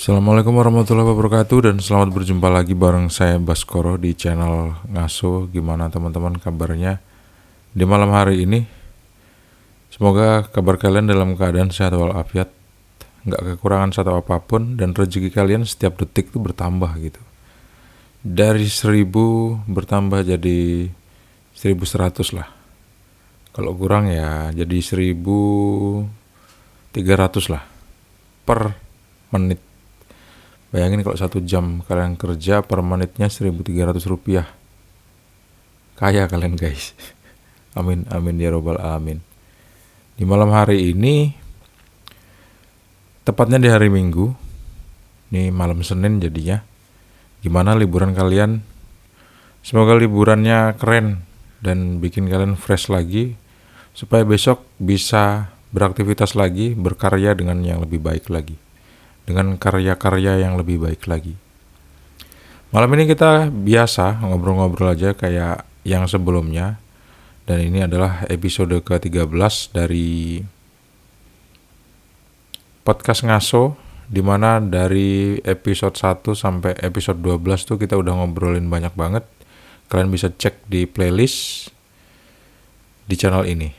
Assalamualaikum warahmatullahi wabarakatuh dan selamat berjumpa lagi bareng saya Baskoro di channel Ngaso. Gimana teman-teman kabarnya di malam hari ini? Semoga kabar kalian dalam keadaan sehat walafiat, nggak kekurangan satu apapun, dan rezeki kalian setiap detik itu bertambah gitu. Dari 1000 bertambah jadi 1100 lah. Kalau kurang ya jadi 1300 lah per menit. Bayangin kalau 1 jam kalian kerja per menitnya 1.300 rupiah. Kaya kalian guys. Amin, amin ya robbal alamin. Di malam hari ini, tepatnya di hari Minggu, ini malam Senin jadinya. Gimana liburan kalian? Semoga liburannya keren dan bikin kalian fresh lagi, supaya besok bisa beraktivitas lagi, berkarya dengan yang lebih baik lagi, dengan karya-karya yang lebih baik lagi. Malam ini kita biasa ngobrol-ngobrol aja kayak yang sebelumnya. Dan ini adalah episode ke-13 dari podcast Ngaso, dimana dari episode 1 sampai episode 12 tuh kita udah ngobrolin banyak banget. Kalian bisa cek di playlist di channel ini,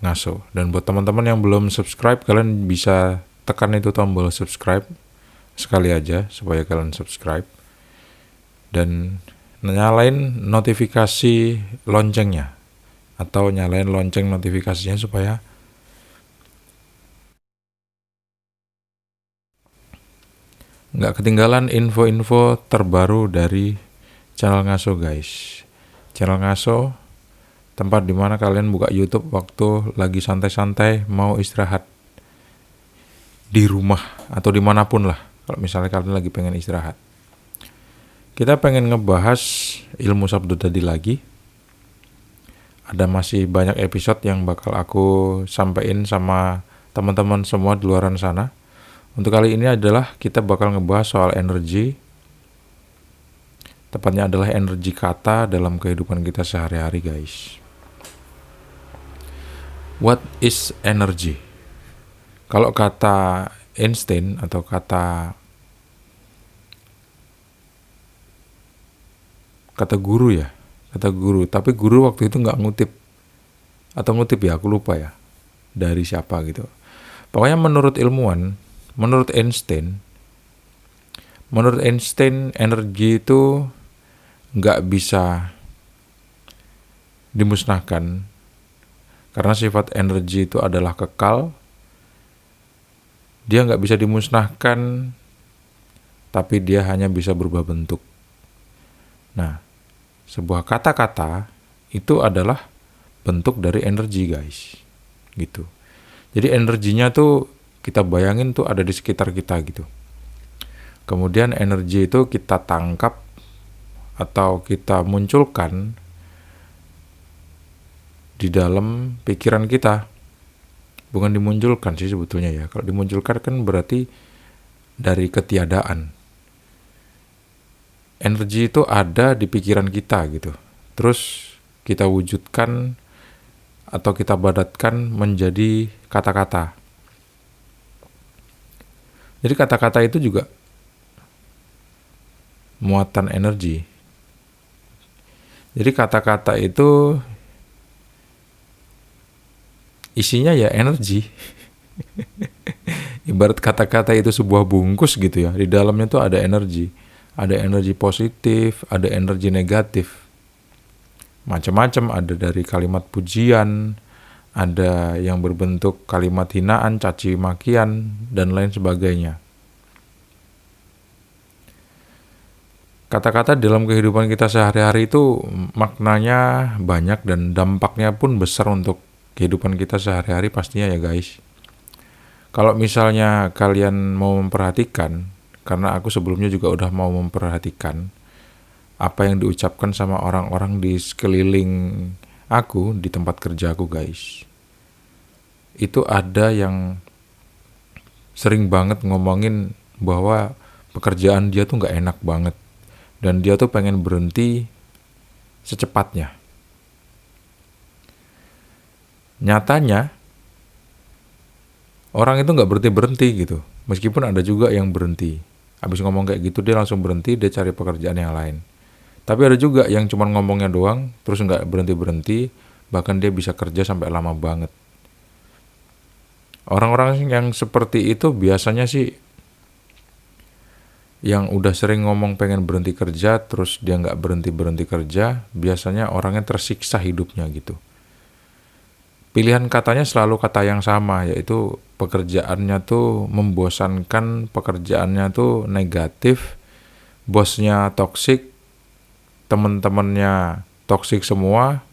Ngaso. Dan buat teman-teman yang belum subscribe, kalian bisa tekan itu tombol subscribe sekali aja supaya kalian subscribe. Dan nyalain notifikasi loncengnya, atau nyalain lonceng notifikasinya supaya nggak ketinggalan info-info terbaru dari channel Ngaso guys. Channel Ngaso, tempat dimana kalian buka YouTube waktu lagi santai-santai mau istirahat di rumah atau dimanapun lah. Kalau misalnya kalian lagi pengen istirahat, kita pengen ngebahas ilmu sabdo tadi lagi. Ada masih banyak episode yang bakal aku sampein sama teman-teman semua di luaran sana. Untuk kali ini adalah kita bakal ngebahas soal energi. Tepatnya adalah energi kata dalam kehidupan kita sehari-hari guys. What is energy? Kalau kata Einstein atau kata guru ya, kata guru, tapi guru waktu itu nggak ngutip, atau ngutip ya, aku lupa ya dari siapa gitu. Pokoknya menurut ilmuwan, menurut Einstein energi itu nggak bisa dimusnahkan karena sifat energi itu adalah kekal. Dia nggak bisa dimusnahkan, tapi dia hanya bisa berubah bentuk. Nah, sebuah kata-kata itu adalah bentuk dari energi guys, gitu. Jadi energinya tuh kita bayangin tuh ada di sekitar kita gitu. Kemudian energi itu kita tangkap atau kita munculkan di dalam pikiran kita. Bukan dimunculkan sih sebetulnya ya. Kalau dimunculkan kan berarti dari ketiadaan. Energi itu ada di pikiran kita gitu. Terus kita wujudkan atau kita padatkan menjadi kata-kata. Jadi kata-kata itu juga muatan energi. Jadi kata-kata itu isinya ya energi. Ibarat kata-kata itu sebuah bungkus gitu ya. Di dalamnya tuh ada energi. Ada energi positif, ada energi negatif. Macam-macam, ada dari kalimat pujian, ada yang berbentuk kalimat hinaan, caci makian, dan lain sebagainya. Kata-kata dalam kehidupan kita sehari-hari itu maknanya banyak dan dampaknya pun besar untuk kehidupan kita sehari-hari pastinya ya guys. Kalau misalnya kalian mau memperhatikan, karena aku sebelumnya juga udah mau memperhatikan apa yang diucapkan sama orang-orang di sekeliling aku di tempat kerja aku guys. Itu ada yang sering banget ngomongin bahwa pekerjaan dia tuh gak enak banget. Dan dia tuh pengen berhenti secepatnya. Nyatanya orang itu gak berhenti-berhenti gitu. Meskipun ada juga yang berhenti. Habis ngomong kayak gitu dia langsung berhenti, dia cari pekerjaan yang lain. Tapi ada juga yang cuma ngomongnya doang, terus nggak berhenti-berhenti, bahkan dia bisa kerja sampai lama banget. Orang-orang yang seperti itu biasanya sih yang udah sering ngomong pengen berhenti kerja, terus dia nggak berhenti-berhenti kerja, biasanya orangnya tersiksa hidupnya gitu. Pilihan katanya selalu kata yang sama, yaitu pekerjaannya tuh membosankan, pekerjaannya tuh negatif, bosnya toksik, temen-temennya toksik semua,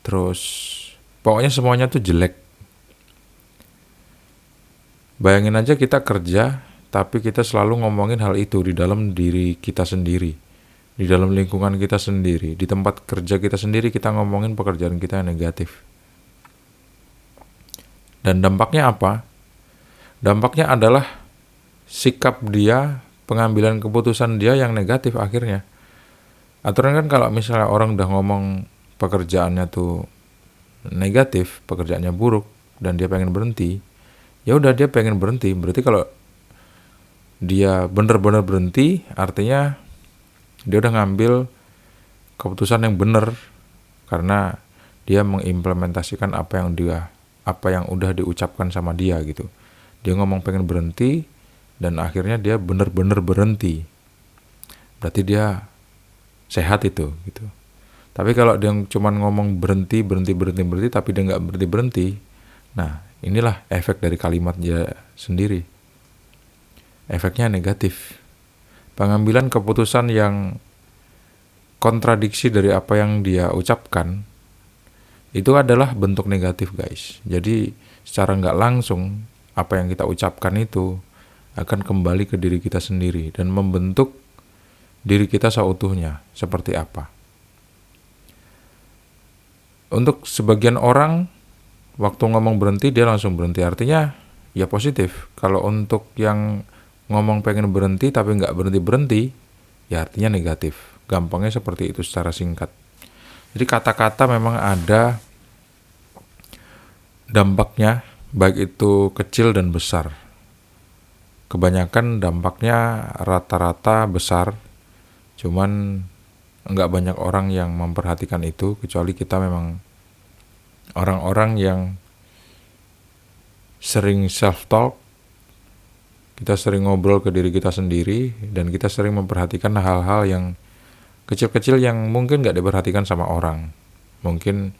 terus pokoknya semuanya tuh jelek. Bayangin aja kita kerja, tapi kita selalu ngomongin hal itu di dalam diri kita sendiri, di dalam lingkungan kita sendiri, di tempat kerja kita sendiri kita ngomongin pekerjaan kita yang negatif. Dan dampaknya apa? Dampaknya adalah sikap dia, pengambilan keputusan dia yang negatif akhirnya. Aturan kan kalau misalnya orang udah ngomong pekerjaannya tuh negatif, pekerjaannya buruk, dan dia pengen berhenti, ya udah dia pengen berhenti. Berarti kalau dia bener-bener berhenti, artinya dia udah ngambil keputusan yang bener karena dia mengimplementasikan apa yang udah diucapkan sama dia gitu. Dia ngomong pengen berhenti dan akhirnya dia bener-bener berhenti. Berarti dia sehat itu gitu. Tapi kalau dia cuma ngomong berhenti tapi dia nggak berhenti, nah inilah efek dari kalimat dia sendiri. Efeknya negatif. Pengambilan keputusan yang kontradiksi dari apa yang dia ucapkan itu adalah bentuk negatif, guys. Jadi secara nggak langsung apa yang kita ucapkan itu akan kembali ke diri kita sendiri dan membentuk diri kita seutuhnya seperti apa. Untuk sebagian orang waktu ngomong berhenti dia langsung berhenti, artinya ya positif. Kalau untuk yang ngomong pengen berhenti tapi nggak berhenti, ya artinya negatif. Gampangnya seperti itu secara singkat. Jadi kata-kata memang ada dampaknya, baik itu kecil dan besar. Kebanyakan dampaknya rata-rata besar, cuman nggak banyak orang yang memperhatikan itu, kecuali kita memang orang-orang yang sering self-talk, kita sering ngobrol ke diri kita sendiri, dan kita sering memperhatikan hal-hal yang kecil-kecil yang mungkin nggak diperhatikan sama orang. Mungkin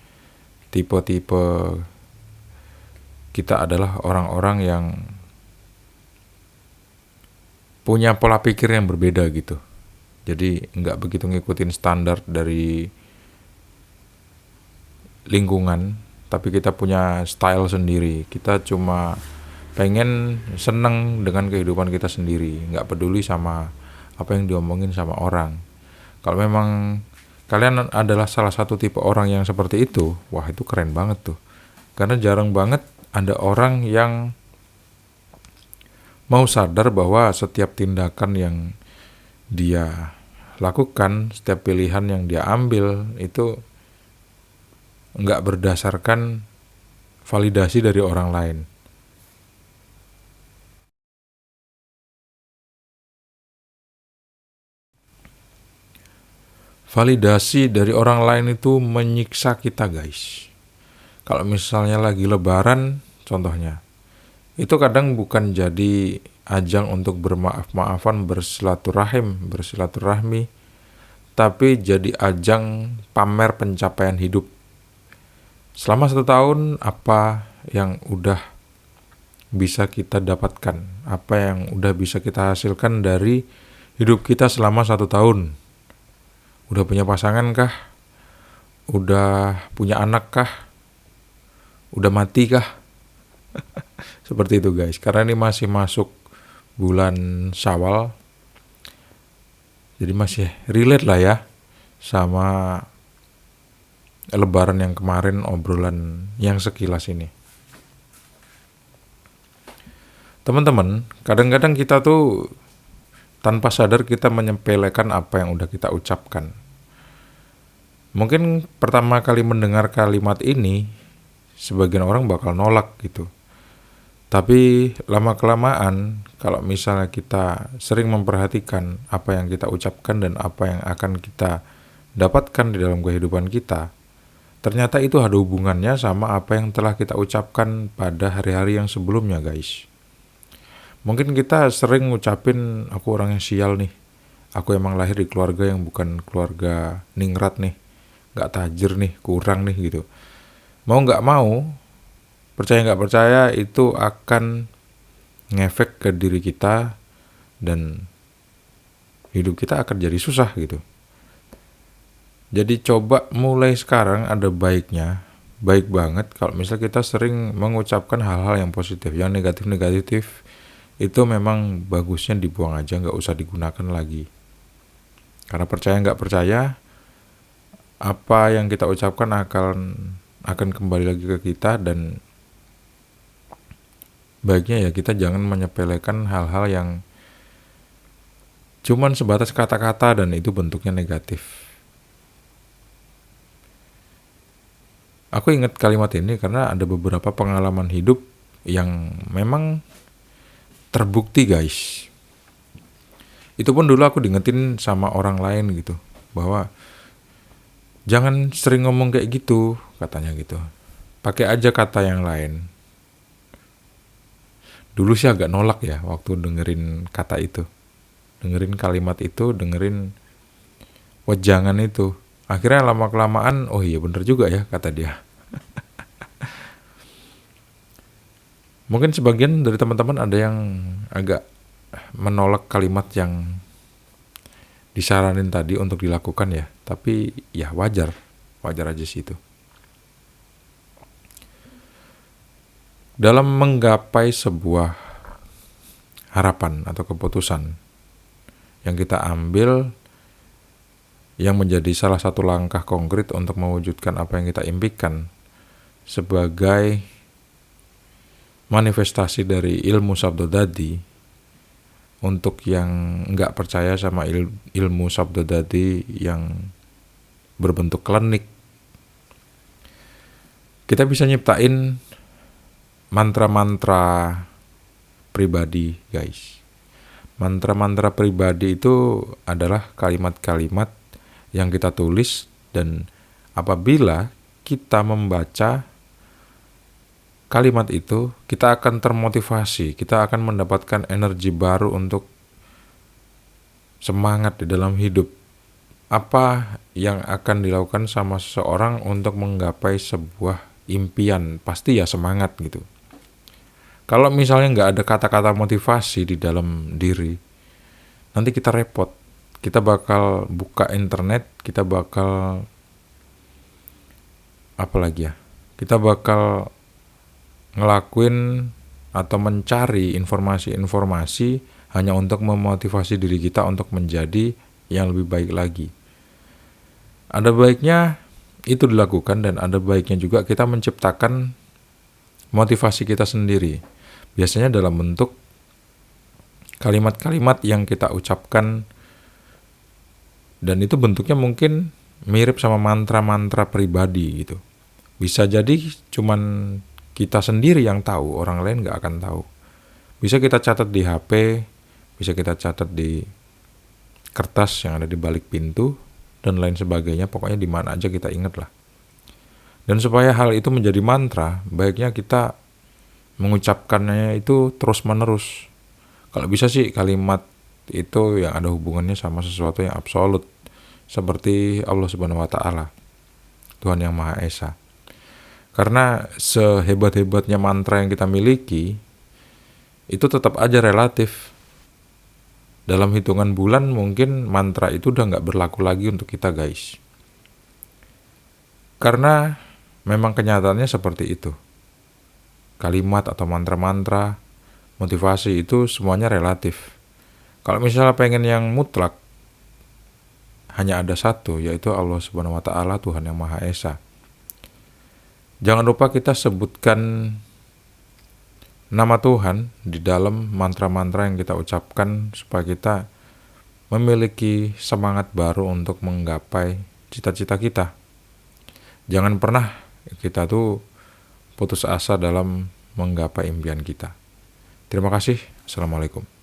tipe-tipe kita adalah orang-orang yang punya pola pikir yang berbeda gitu. Jadi nggak begitu ngikutin standar dari lingkungan, tapi kita punya style sendiri. Kita cuma pengen seneng dengan kehidupan kita sendiri, nggak peduli sama apa yang diomongin sama orang. Kalau memang kalian adalah salah satu tipe orang yang seperti itu, wah itu keren banget tuh. Karena jarang banget ada orang yang mau sadar bahwa setiap tindakan yang dia lakukan, setiap pilihan yang dia ambil itu nggak berdasarkan validasi dari orang lain. Validasi dari orang lain itu menyiksa kita, guys. Kalau misalnya lagi lebaran, contohnya, itu kadang bukan jadi ajang untuk bermaaf-maafan, bersilaturahmi, tapi jadi ajang pamer pencapaian hidup. Selama 1 tahun, apa yang udah bisa kita dapatkan, apa yang udah bisa kita hasilkan dari hidup kita selama 1 tahun. Udah punya pasangan kah? Udah punya anak kah? Udah mati kah? Seperti itu, guys. Karena ini masih masuk bulan Syawal, jadi masih relate lah ya sama lebaran yang kemarin, obrolan yang sekilas ini. Teman-teman, kadang-kadang kita tuh tanpa sadar kita menyepelekan apa yang udah kita ucapkan. Mungkin pertama kali mendengar kalimat ini, sebagian orang bakal nolak gitu. Tapi lama-kelamaan kalau misalnya kita sering memperhatikan apa yang kita ucapkan dan apa yang akan kita dapatkan di dalam kehidupan kita, ternyata itu ada hubungannya sama apa yang telah kita ucapkan pada hari-hari yang sebelumnya, guys. Mungkin kita sering ngucapin, aku orang yang sial nih, aku emang lahir di keluarga yang bukan keluarga ningrat nih, gak tajir nih, kurang nih gitu. Mau gak mau, percaya gak percaya, itu akan ngefek ke diri kita dan hidup kita akan jadi susah gitu. Jadi coba mulai sekarang ada baiknya, baik banget kalau misalnya kita sering mengucapkan hal-hal yang positif. Yang negatif-negatif itu memang bagusnya dibuang aja, gak usah digunakan lagi. Karena percaya gak percaya, apa yang kita ucapkan akan kembali lagi ke kita, dan baiknya ya kita jangan menyepelekan hal-hal yang cuman sebatas kata-kata dan itu bentuknya negatif. Aku ingat kalimat ini karena ada beberapa pengalaman hidup yang memang terbukti, guys. Itu pun dulu aku diingetin sama orang lain gitu, bahwa jangan sering ngomong kayak gitu, katanya gitu. Pakai aja kata yang lain. Dulu sih agak nolak ya waktu dengerin kata itu, dengerin kalimat itu, dengerin wejangan itu. Akhirnya lama-kelamaan, oh iya bener juga ya kata dia. Mungkin sebagian dari teman-teman ada yang agak menolak kalimat yang disaranin tadi untuk dilakukan ya. Tapi ya wajar aja sih itu. Dalam menggapai sebuah harapan atau keputusan yang kita ambil, yang menjadi salah satu langkah konkret untuk mewujudkan apa yang kita impikan sebagai manifestasi dari ilmu sabda dadi. Untuk yang nggak percaya sama ilmu sabda dadi yang berbentuk klinik, kita bisa nyiptain mantra-mantra pribadi, guys. Mantra-mantra pribadi itu adalah kalimat-kalimat yang kita tulis, dan apabila kita membaca kalimat itu, kita akan termotivasi, kita akan mendapatkan energi baru untuk semangat di dalam hidup. Apa yang akan dilakukan sama seseorang untuk menggapai sebuah impian, pasti ya semangat gitu. Kalau misalnya nggak ada kata-kata motivasi di dalam diri, nanti kita repot. Kita bakal buka internet, kita bakal apa lagi ya? Kita bakal ngelakuin atau mencari informasi-informasi hanya untuk memotivasi diri kita untuk menjadi yang lebih baik lagi. Ada baiknya itu dilakukan, dan ada baiknya juga kita menciptakan motivasi kita sendiri. Biasanya dalam bentuk kalimat-kalimat yang kita ucapkan, dan itu bentuknya mungkin mirip sama mantra-mantra pribadi gitu. Bisa jadi cuman kita sendiri yang tahu, orang lain gak akan tahu. Bisa kita catat di HP, bisa kita catat di kertas yang ada di balik pintu, dan lain sebagainya. Pokoknya di mana aja kita ingat lah. Dan supaya hal itu menjadi mantra, baiknya kita mengucapkannya itu terus-menerus. Kalau bisa sih kalimat itu yang ada hubungannya sama sesuatu yang absolut, seperti Allah Subhanahu wa Ta'ala, Tuhan yang Maha Esa. Karena sehebat-hebatnya mantra yang kita miliki, itu tetap aja relatif. Dalam hitungan bulan mungkin mantra itu udah gak berlaku lagi untuk kita, guys. Karena memang kenyataannya seperti itu. Kalimat atau mantra-mantra, motivasi itu semuanya relatif. Kalau misalnya pengen yang mutlak, hanya ada satu, yaitu Allah Subhanahu wa Ta'ala, Tuhan yang Maha Esa. Jangan lupa kita sebutkan nama Tuhan di dalam mantra-mantra yang kita ucapkan, supaya kita memiliki semangat baru untuk menggapai cita-cita kita. Jangan pernah kita tuh putus asa dalam menggapai impian kita. Terima kasih Assalamualaikum.